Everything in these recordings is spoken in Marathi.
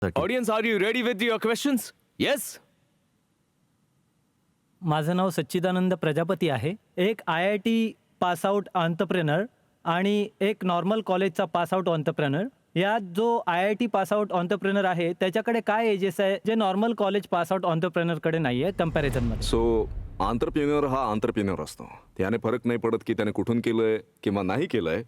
Audience, are you ready with your questions? Yes. माझं नाव सच्चिदानंद प्रजापती आहे. एक IIT पास आउट एंटरप्रेनर आणि एक नॉर्मल कॉलेजचा पास आउट एंटरप्रेनर. यात जो IIT पास आउट एंटरप्रेनर आहे त्याच्याकडे काय एजेस आहे जे नॉर्मल कॉलेज पास आउट एंटरप्रेनरकडे नाही आहे कंपॅरिझनमध्ये. सो आंतरप्रेन्योर हा आंतरप्रेन्योर असतो. त्याने फरक नाही पडत की त्याने कुठून केलंय किंवा नाही केलंय.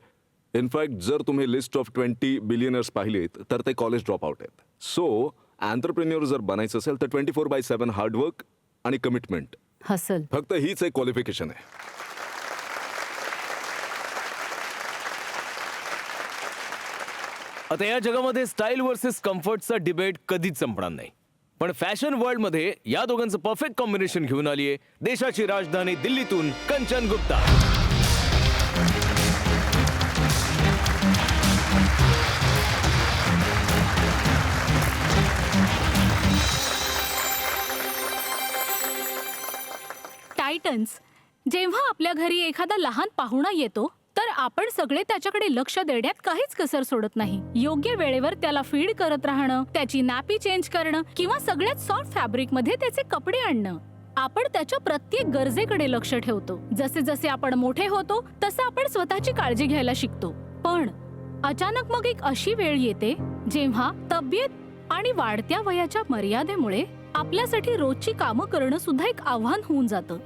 इनफॅक्ट जर तुम्ही लिस्ट ऑफ 20 बिलियनर्स पाहिलीत तर ते कॉलेज ड्रॉप आउट आहेत. सो आंतरप्रेन्योर जर बनायचं असेल तर 24/7 हार्डवर्क आणि कमिटमेंट, हसल. फक्त हीच एक क्वालिफिकेशन आहे. आता या जगामध्ये स्टाईल वर्सेस कम्फर्टचा डिबेट कधीच संपणार नाही. पण फॅशन वर्ल्डमध्ये या दोघांचं परफेक्ट कॉम्बिनेशन घेऊन आली आहे देशाची राजधानी दिल्लीतून कंचन गुप्ता. टायटन्स, जेव्हा आपल्या घरी एखादा लहान पाहुणा येतो तर आपण सगळे त्याच्याकडे लक्ष देण्यात काहीच कसर सोडत नाही. योग्य वेळेवर त्याला फीड करत राहणं, त्याची नॅपी चेंज करणं किंवा सगळ्यात सॉफ्ट फॅब्रिक मध्ये त्याचे कपडे आणणं. आपण त्याच्या प्रत्येक गरजेकडे लक्ष ठेवतो. जसे जसे आपण मोठे होतो तसं आपण स्वतःची काळजी घ्यायला शिकतो. पण अचानक मग एक अशी वेळ येते जेव्हा तब्येत आणि वाढत्या वयाच्या मर्यादेमुळे आपल्यासाठी रोजची कामं करणं सुद्धा एक आव्हान होऊन जातं.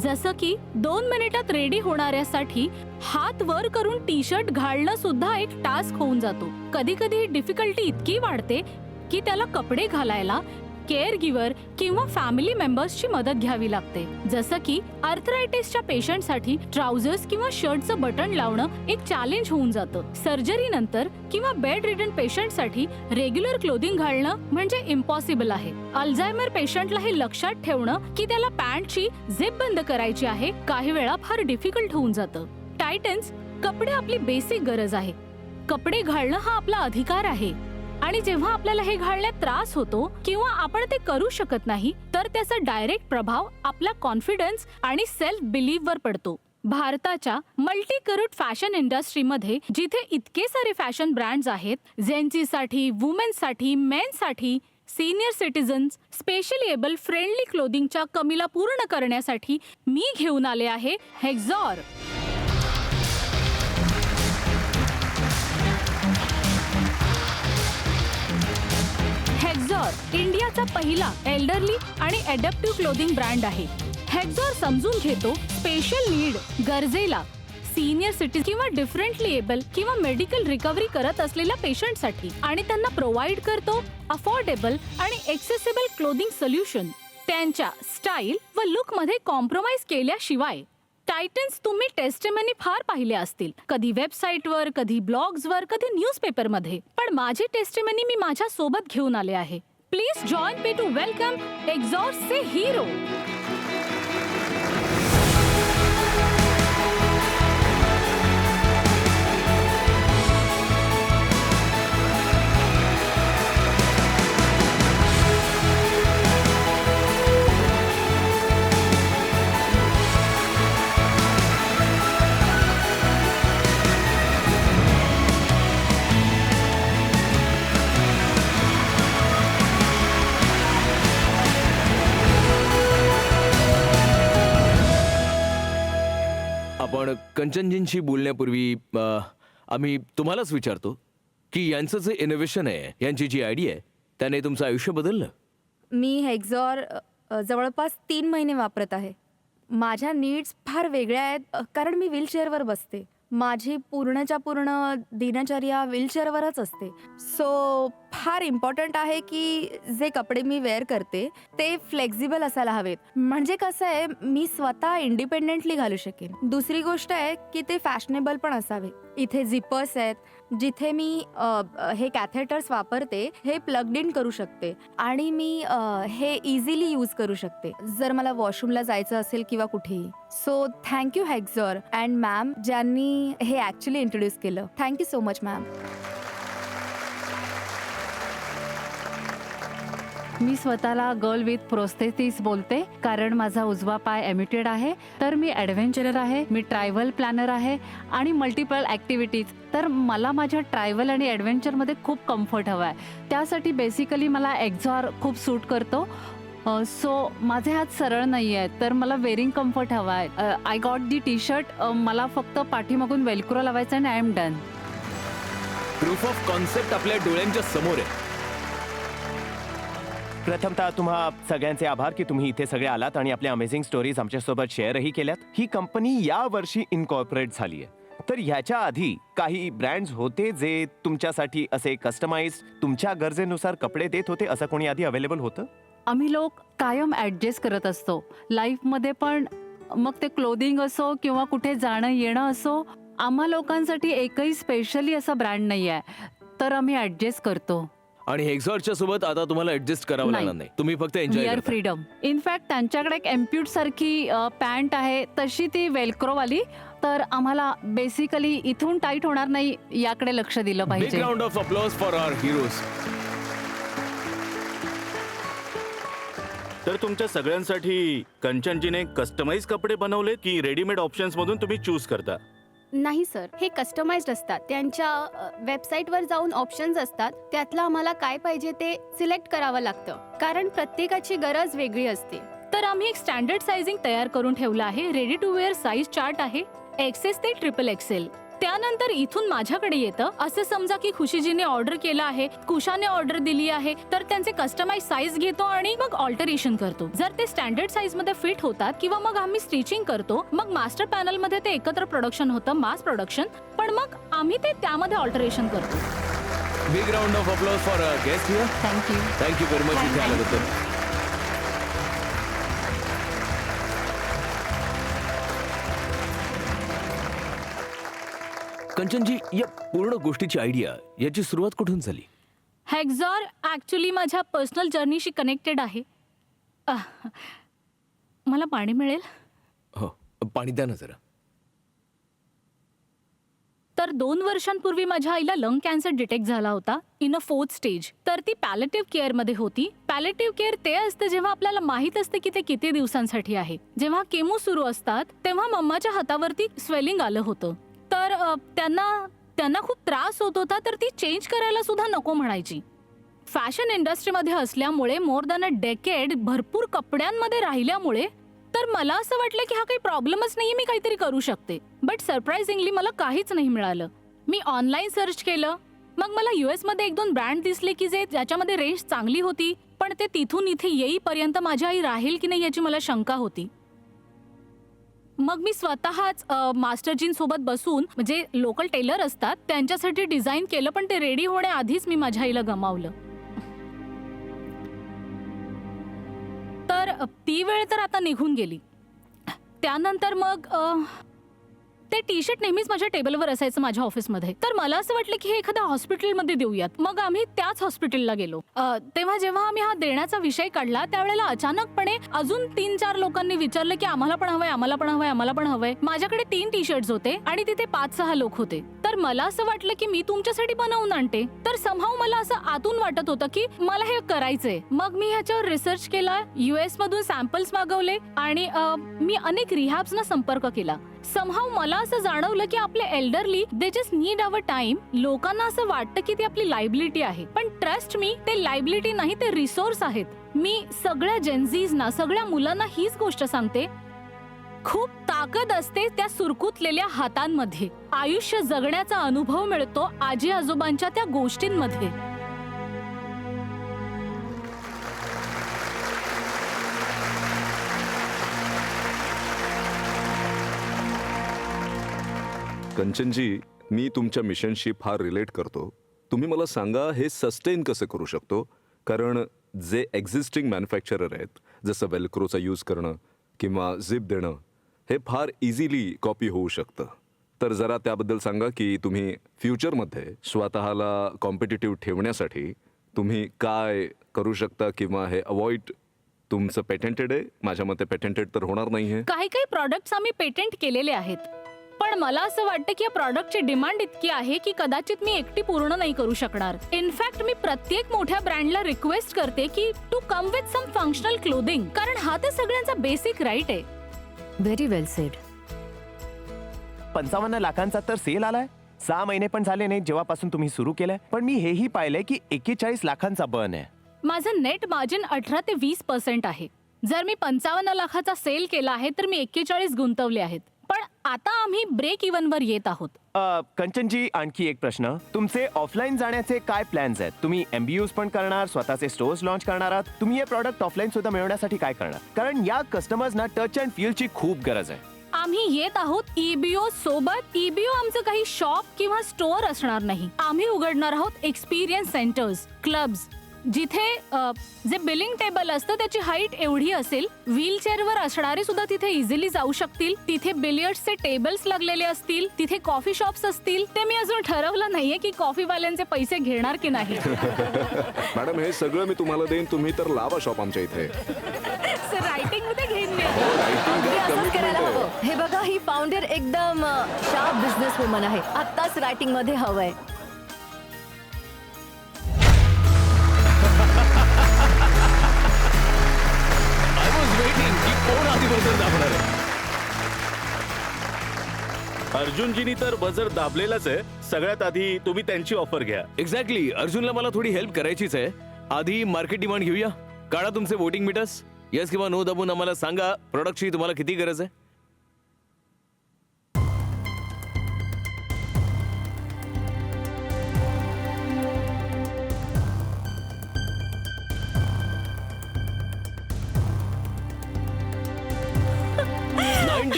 जसं की 2 मिनिटात रेडी होणाऱ्यासाठी हात वर करून टी-शर्ट घालणं सुद्धा एक टास्क होऊन जातो. कधी कधी ही डिफिकल्टी इतकी वाढते की त्याला कपडे घालायला केअर गिव्हर किंवा फॅमिली मेंबर्सची मदत घ्यावी लागते. जसं की आर्थरायटिसच्या पेशंटसाठी ट्राउझर्स किंवा शर्टचं बटन लावणं एक चॅलेंज होऊन जातं. सर्जरी नंतर किंवा बेड रिडन पेशंटसाठी रेग्युलर क्लोथिंग घालणं म्हणजे इम्पॉसिबल आहे. अल्झायमर पेशंटला हे लक्षात ठेवणं की त्याला पॅन्टची झिप बंद करायची आहे काही वेळा फार डिफिकल्ट होऊन जातं. टायटन्स, कपडे आपली बेसिक गरज आहे. कपडे घालणं हा आपला अधिकार आहे आणि जेव्हा आपल्याला हे घालण्यात त्रास होतो किंवा आपण ते करू शकत नाही तर त्याचा डायरेक्ट प्रभाव आपला कॉन्फिडन्स आणि सेल्फ बिलीव्ह वर पडतो. भारताच्या मल्टी करोड फॅशन इंडस्ट्रीमध्ये जिथे इतके सारे फॅशन ब्रँड्स आहेत, जेन्सीसाठी, वुमेन्ससाठी, मेन्ससाठी, senior citizens, specially able friendly क्लोथिंगच्या कमीला पूर्ण करण्यासाठी मी घेऊन आले आहे हेक्झॉर. हेक्झॉर इंडियाचा पहिला एल्डरली आणि अडॅप्टिव्ह क्लोथिंग ब्रँड आहे. हेक्झॉर समजून घेतो स्पेशल नीड गरजेला, सीनियर सिटीजन किंवा डिफरंटली एबल किंवा मेडिकल रिकव्हरी करत असलेल्या पेशंटसाठी आणि त्यांना प्रोव्हाइड करतो अफोर्डेबल आणि एक्सेसिबल क्लोथिंग सोल्युशन त्यांच्या स्टाईल व लुक मध्ये कॉम्प्रोमाइज केल्याशिवाय. टायटन्स, तुम्ही टेस्टिमनी फार पाहिले असतील, कधी वेबसाईटवर, कधी ब्लॉग्सवर, कधी न्यूजपेपरमध्ये. पण माझी टेस्टिमनी मी माझ्या सोबत घेऊन आले आहे. Please join me to welcome हेक्झॉरचे हिरो. आपण कंचनजींशी बोलण्यापूर्वी आम्ही तुम्हालाच विचारतो की यांचं जे इनोव्हेशन आहे, यांची जी आयडिया आहे, त्याने तुमचं आयुष्य बदललं? मी हेक्झॉर जवळपास 3 महिने वापरत आहे. माझ्या नीड्स फार वेगळ्या आहेत कारण मी व्हीलचेअरवर बसते. माझी पूर्णच्या पूर्ण दिनचर्या व्हीलचेअरवरच असते. सो फार इम्पॉर्टंट आहे की जे कपडे मी वेअर करते ते फ्लेक्झिबल असायला हवेत. म्हणजे कसं आहे, मी स्वतः इंडिपेंडेंटली घालू शकेन. दुसरी गोष्ट आहे की ते फॅशनेबल पण असावे. इथे झिपर्स आहेत, जिथे मी हे कॅथेटर्स वापरते हे प्लग्ड इन करू शकते आणि मी हे इझिली यूज करू शकते जर मला वॉशरूमला जायचं असेल किंवा कुठेही. सो थँक्यू हेक्झॉर अँड मॅम ज्यांनी हे ॲक्च्युली इंट्रोड्यूस केलं. Thank you so much ma'am. मी स्वतःला गर्ल विथ प्रोस्थेसिस बोलते कारण माझा उजवा पाय ॲम्युटेड आहे. तर मी ॲडव्हेंचरर आहे, मी ट्रॅव्हल प्लॅनर आहे आणि मल्टिपल ॲक्टिव्हिटीज तर मला माझ्या ट्रॅव्हल आणि ॲडव्हेंचरमध्ये खूप कम्फर्ट हवा आहे. त्यासाठी बेसिकली मला एक्झॉर खूप सूट करतो. सो माझे हात सरळ नाही आहेत, तर मला वेरिंग कम्फर्ट हवा आहे. I got the T shirt. मला फक्त पाठीमागून वेलक्रो लावायचं आणि I am done. Proof of concept आपल्या डोळ्यांच्या समोर आहे. प्रथमतः तुम्हा सगळ्यांचे आभार की तुम्ही इथे सगळे आलात आणि आपल्या अमेझिंग स्टोरीज आमच्यासोबत शेअरही केल्यात. ही कंपनी या वर्षी इनकॉर्पोरेट झाली आहे. तर ह्याच्या आधी काही ब्रँड्स होते जे तुमच्यासाठी असे कस्टमाइज तुमच्या गरजेनुसार कपडे देत होते, असं कोणी आधी अवेलेबल होतं? आम्ही लोक कायम ॲडजस्ट करत असतो लाईफमध्ये पण, मग ते क्लोदिंग असो किंवा कुठे जाणं येणं असो. आम्हा लोकांसाठी एकही स्पेशली असा ब्रँड नाही आहे, तर आम्ही ॲडजस्ट करतो. आणि हेक्झॉरच्या सोबत आता तुम्हाला ऍडजस्ट करावं नाही. लागणार नाही. तुम्ही फक्त एन्जॉय विअर करा. फ्रीडम. इनफॅक्ट त्यांच्याकडे एक एम्प्यूट सारखी पॅन्ट आहे, तशी ती वेलक्रोवाली. तर आम्हाला बेसिकली इथून टाईट होणार नाही याकडे लक्ष दिलं बिग पाहिजे. Round of applause for our heroes. तर तुमच्या सगळ्यांसाठी कंचनजीने कस्टमाइज कपडे बनवले की रेडीमेड ऑप्शन्स मधून तुम्ही चूज करता? नाही सर, हे कस्टमाइज्ड असतात. त्यांच्या वेबसाईटवर जाऊन ऑप्शन्स असतात, त्यातलं आम्हाला काय पाहिजे ते सिलेक्ट करावं लागतं, कारण प्रत्येकाची गरज वेगळी असते. तर आम्ही एक स्टँडर्ड सायझिंग तयार करून ठेवलं आहे. Ready to wear size chart आहे, एक्सेस ते XXL. त्यानंतर इथून माझ्याकडे येतं. असं समजा की खुशीजीने ऑर्डर केलं आहे, कुशाने ऑर्डर दिली आहे, तर त्यांचे कस्टमाइज साईज घेतो आणि मग ऑल्टरेशन करतो. जर ते स्टँडर्ड साईज मध्ये फिट होतात किंवा मग आम्ही स्टिचिंग करतो, मग मास्टर पॅनल मध्ये ते एकत्र प्रोडक्शन होतं, मास प्रोडक्शन. पण मग आम्ही ते त्यामध्ये ऑल्टरेशन करतो. Big round of applause for guest here. Thank you. Thank you very much इथे आल्याबद्दल. कंचनजी, या पूर्ण गोष्टीची आयडिया, याची सुरुवात कुठून झाली? हेक्झॉर ऍक्च्युली माझ्या पर्सनल जर्नीशी कनेक्टेड आहे. मला पाणी मिळेल? हो, पाणी द्या ना जरा. तर 2 वर्षांपूर्वी माझ्या आईला लंग कॅन्सर डिटेक्ट झाला होता इन अ 4th स्टेज. तर ती पॅलेटिव्ह केअर मध्ये होती. पॅलेटिव्ह केअर ते असते जेव्हा आपल्याला माहित असते की ते किती दिवसांसाठी आहे. जेव्हा केमो सुरू असतात तेव्हा मम्माच्या हातावरती स्वेलिंग आलं होतं. तर त्यांना खूप त्रास होत होता, तर ती चेंज करायला सुद्धा नको म्हणायची. फॅशन इंडस्ट्रीमध्ये असल्यामुळे मोर दॅन अ डेकेड भरपूर कपड्यांमध्ये राहिल्यामुळे तर मला असं वाटलं की हा काही प्रॉब्लेमच नाही, मी काहीतरी करू शकते. बट सरप्राइझिंगली मला काहीच नाही मिळालं. मी ऑनलाईन सर्च केलं, मग मला US मध्ये 1-2 ब्रँड दिसले की ज्याच्यामध्ये रेंज चांगली होती, पण ते तिथून इथे येईपर्यंत माझी आई राहील की नाही याची मला शंका होती. मग मी स्वतःच मास्टरजींसोबत बसून, म्हणजे लोकल टेलर असतात त्यांच्यासाठी डिझाईन केलं, पण ते रेडी होण्याआधीच मी माझ्या आईला गमावलं. तर ती वेळ तर आता निघून गेली. त्यानंतर मग ते टी शर्ट नेहमीच माझ्या टेबलवर असायचं माझ्या ऑफिसमध्ये. तर मला असं वाटलं की हे एखाद्या हॉस्पिटलमध्ये देऊयात. मग आम्ही त्याच हॉस्पिटलला गेलो. तेव्हा जेव्हा आम्ही हा देण्याचा विषय काढला त्यावेळेला अचानकपणे अजून 3-4 लोकांनी विचारलं की आम्हाला पण हवंय, आम्हाला पण हवंय, आम्हाला पण हवंय. माझ्याकडे 3 टी शर्ट्स होते आणि तिथे 5-6 लोक होते. तर मला असं वाटलं की मी तुमच्यासाठी बनवून आणते. तर समहाऊ मला असं आतून वाटत होतं की मला हे करायचंय. मग मी ह्याच्यावर रिसर्च केला, US मधून सॅम्पल्स मागवले आणि मी अनेक रिहॅब्सना संपर्क केला. समहाऊ मला असं जाणवलं की आपले elderly they just need our time. लोकांना असं वाटतं की ती आपली लायबिलिटी आहे, पण ट्रस्ट मी, ते लायबिलिटी नाही, ते रिसोर्स आहेत. मी सगळ्या जेनझीजना, सगळ्या मुलांना हीच गोष्ट सांगते, खूप ताकद असते त्या सुरकुतलेल्या हातांमध्ये. आयुष्य जगण्याचा अनुभव मिळतो आजी आजोबांच्या त्या गोष्टींमध्ये. कंचनजी, मी तुमच्या मिशनशी फार रिलेट करतो. तुम्ही मला सांगा, हे सस्टेन कसं करू शकतो? कारण जे एक्झिस्टिंग मॅन्युफॅक्चरर आहेत, जसं वेल्क्रोचा यूज करणं किंवा झिप देणं, हे फार इझिली कॉपी होऊ शकतं. तर जरा त्याबद्दल सांगा की तुम्ही फ्युचरमध्ये स्वतःला कॉम्पिटिटिव्ह ठेवण्यासाठी तुम्ही काय करू शकता किंवा हे अवॉइड. तुमचं पेटेंटेड आहे? माझ्या मते पेटेंटेड तर होणार नाही आहे. काही प्रॉडक्ट्स आम्ही पेटेंट केलेले आहेत, पण मला असं वाटतं की या प्रॉडक्टची डिमांड इतकी आहे की कदाचित मी एकटी पूर्ण नाही करू शकणार. इनफॅक्ट मी प्रत्येक मोठ्या ब्रँडला रिक्वेस्ट करते की to come with some functional clothing, कारण हा तर सगळ्यांचा बेसिक राईट आहे. Very well said. 55 लाखांचा तर सेल आलाय. 6 महिने पण झाले नाही जेव्हापासून तुम्ही सुरू केलंय, पण मी हेही पाहिलंय की 41 लाखांचा बर्न आहे. माझं नेट मार्जिन 18 ते 20% आहे. जर मी 55 लाखाचा सेल केला आहे तर मी 41 गुंतवले आहेत. पण आता आम्ही ब्रेक इव्हन वर येत आहोत. कंचनजी, आणखी एक प्रश्न. तुमचे ऑफलाईन जाण्याचे काय प्लॅन्स आहेत? तुम्ही MBUs पण करणार, स्वतःचे स्टोअर्स लॉन्च करणार आहात? तुम्ही हे प्रॉडक्ट ऑफलाईन सुद्धा मिळवण्यासाठी काय करणार? कारण या कस्टमर्सना टच अँड फीलची खूप गरज आहे. आम्ही येत आहोत EBO सोबत. EBO आमचं काही शॉप किंवा स्टोअर असणार नाही. आम्ही उघडणार आहोत एक्सपिरियन्स सेंटर्स, क्लब्स, जिथे जे बिलिंग टेबल असतं त्याची हाईट एवढी असेल, व्हीलचेअरवर असणारे सुद्धा तिथे इझिली जाऊ शकतील. तिथे बिलियर्ड्सचे टेबल्स लागलेले असतील, तिथे कॉफी शॉप्स असतील. ते मी अजून ठरवलं नाहीये की कॉफीवाल्यांचे पैसे घेणार की नाही. मॅडम, हे सगळं मी तुम्हाला देईन, तुम्ही तर लावा शॉप आमच्या इथे. सर, रायटिंग मध्ये घेईन मी. Writing काय असंच करायला commitment आहे. हवं. हे बघा, ही फाउंडर एकदम शार्प बिझनेस वुमन आहे. आत्ताच रायटिंग मध्ये हवंय. आय वॉज वेटिंग की कोण आधी बजर दाबणार आहे. अर्जुनजीनी तर बजर दाबलेलाच आहे. सगळ्यात आधी तुम्ही त्यांची ऑफर घ्या. एक्झॅक्टली. अर्जुनला मला थोडी हेल्प करायचीच आहे. आधी मार्केट डिमांड घेऊया. काढा तुमचे वोटिंग मीटर्स. येस किंवा नो दाबून आम्हाला सांगा प्रोडक्टची तुम्हाला किती गरज आहे.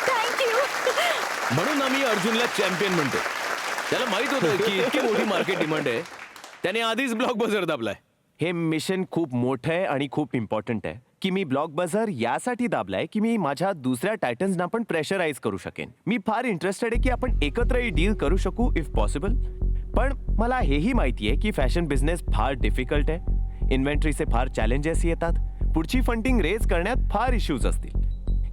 थँक्यू. म्हणून आम्ही अर्जुनला चॅम्पियन म्हणतो. त्याला माहित होतं की इतकी मोठी मार्केट डिमांड आहे. त्याने आधीच ब्लॉक बजर दाबलाय. हे मिशन खूप मोठं आहे आणि खूप इम्पॉर्टंट आहे की मी ब्लॉक बझर यासाठी दाबलाय की मी माझ्या दुसऱ्या टायटन्सना पण प्रेशराईज करू शकेन. मी फार इंटरेस्टेड आहे की आपण एकत्रही डील करू शकू इफ पॉसिबल. पण मला हेही माहिती आहे की फॅशन बिझनेस फार डिफिकल्ट आहे. इन्व्हेंटरीचे फार चॅलेंजेस येतात. पुढची फंडिंग रेज करण्यात फार इश्यूज असतील.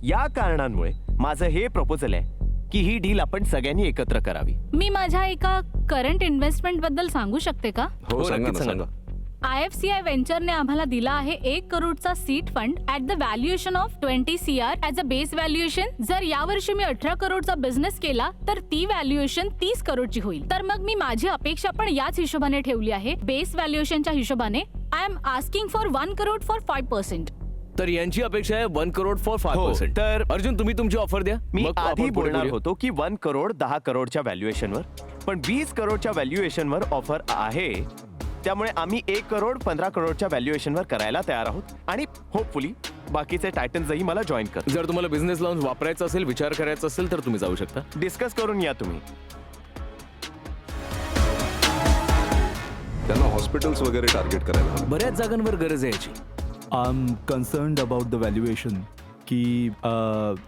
या कारणांमुळे माझं हे प्रपोजल आहे की ही डील आपण सगळ्यांनी एकत्र करावी. मी माझ्या एका करंट इन्व्हेस्टमेंट बद्दल सांगू शकते का? हो, सांगा नक्कीच ना, सांगा. सांगा. IFCI व्हेंचरने आम्हाला दिला आहे 1 करोडचा seed fund at the valuation of 20 CR as a base valuation. जर यावर्षी मी 18 करोडचा बिझनेस केला तर ती व्हॅल्युएशन 30 करोडची होईल. तर मग मी माझी अपेक्षा पण याच हिशोबाने ठेवली आहे. बेस व्हॅल्युएशनच्या हिशोबाने I am asking for 1 crore for 5%. तर यांची अपेक्षा आहे 1 करोड फॉर 5%. तर अर्जुन, तुम्ही तुमची ऑफर द्या. मी मग आपण आधी पुढे बोलणार बोलूया. होतो की 1 करोड 10 करोडच्या व्हॅल्युएशनवर, पण 20 करोडच्या व्हॅल्युएशनवर ऑफर आहे. त्यामुळे आम्ही 1 करोड 15 करोडच्या व्हॅल्युएशनवर करायला तयार आहोत आणि होपफुली बाकीचे टायटन्सही मला जॉईन कर. जर तुम्हाला बिझनेस लॉन्च वापरायचा असेल, विचार करायचा असेल तर तुम्ही जाऊ शकता. डिस्कस करून या तुम्ही. त्यांना हॉस्पिटल्स वगैरे टार्गेट करायला हवं. बऱ्याच जागांवर गरज आहे याची. I am concerned about the valuation की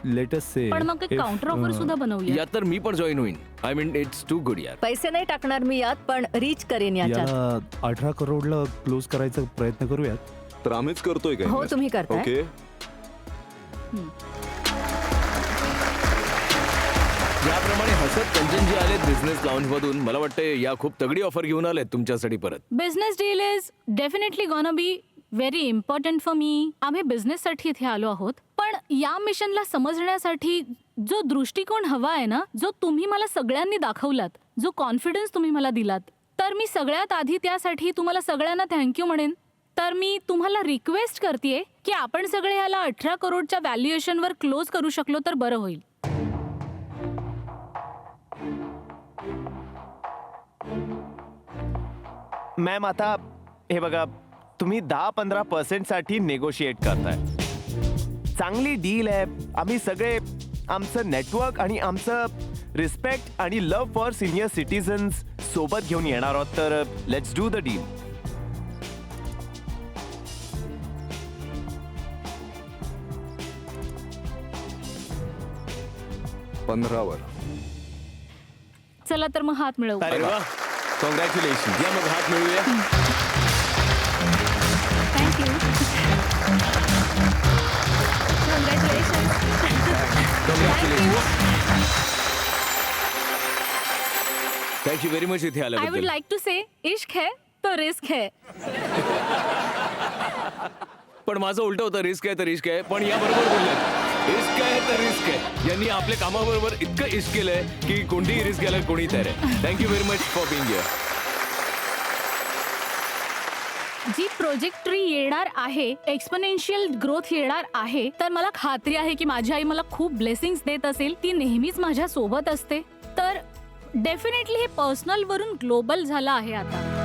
लेटेस्ट से पण मग काउंटर ऑफर सुद्धा बनवूया. यात तर मी पण जॉईन होईन. I mean it's too good यार. पैसे नाही टाकणार मी यात, पण रीच करेन याच्यात. याला 18 करोडला क्लोज करायचा प्रयत्न करूयात. तर आम्हीच करतोय काय? हो, तुम्ही करताय. ओके. याप्रमाणे हसत कंचनजी आलेत बिझनेस लॉन्च मधून. मला वाटतं या खूप तगडी ऑफर घेऊन आलेत तुमच्यासाठी परत. Business deal is definitely gonna be very important for me. आम्ही बिझनेससाठी इथे आलो आहोत, पण या मिशनला समजण्यासाठी जो दृष्टिकोन हवा आहे ना, जो तुम्ही मला सगळ्यांनी दाखवलात, जो कॉन्फिडन्स तुम्ही मला दिलात, तर मी सगळ्यात आधी त्यासाठी तुम्हाला सगळ्यांना थँक्यू म्हणेन. तर मी तुम्हाला रिक्वेस्ट करतेय की आपण सगळे याला 18 करोडच्या व्हॅल्युएशनवर क्लोज करू शकलो तर बरं होईल. मॅम, आता हे बघा, तुम्ही 10-15% साठी नेगोशिएट करताय. चांगली डील आहे. आम्ही सगळे आमचं नेटवर्क आणि आमचं रिस्पेक्ट आणि लव्ह फॉर सिनियर सिटीजन्स सोबत घेऊन येणार आहोत. तर लेट्स डू द डील. वर. चला तर मग हात मिळवू. अरे वा, कॉंग्रॅच्युलेशन. या मग हात मिळूया. थँक्यू. थँक्यू व्हेरी मच इथे आय वुड आल्याबद्दल. लाईक टू से इश्क है तो रिस्क है. पण माझं उलट होतं, रिस्क आहे तर रिस्क आहे. पण या बरोबर बोलले. इश्क आहे तर रिस्क आहे. यांनी आपल्या कामाबरोबर इतकं इश्क केलंय की कोणतीही रिस्क घ्यायला कोणी तयार आहे. Thank you very much for being here. जी प्रोजेक्ट ट्री येणार आहे, एक्सपोनेन्शियल ग्रोथ येणार आहे, तर मला खात्री आहे की माझी आई मला खूप ब्लेसिंग्स देत असेल. ती नेहमीच माझ्या सोबत असते. तर डेफिनेटली हे पर्सनल वरून ग्लोबल झालं आहे आता.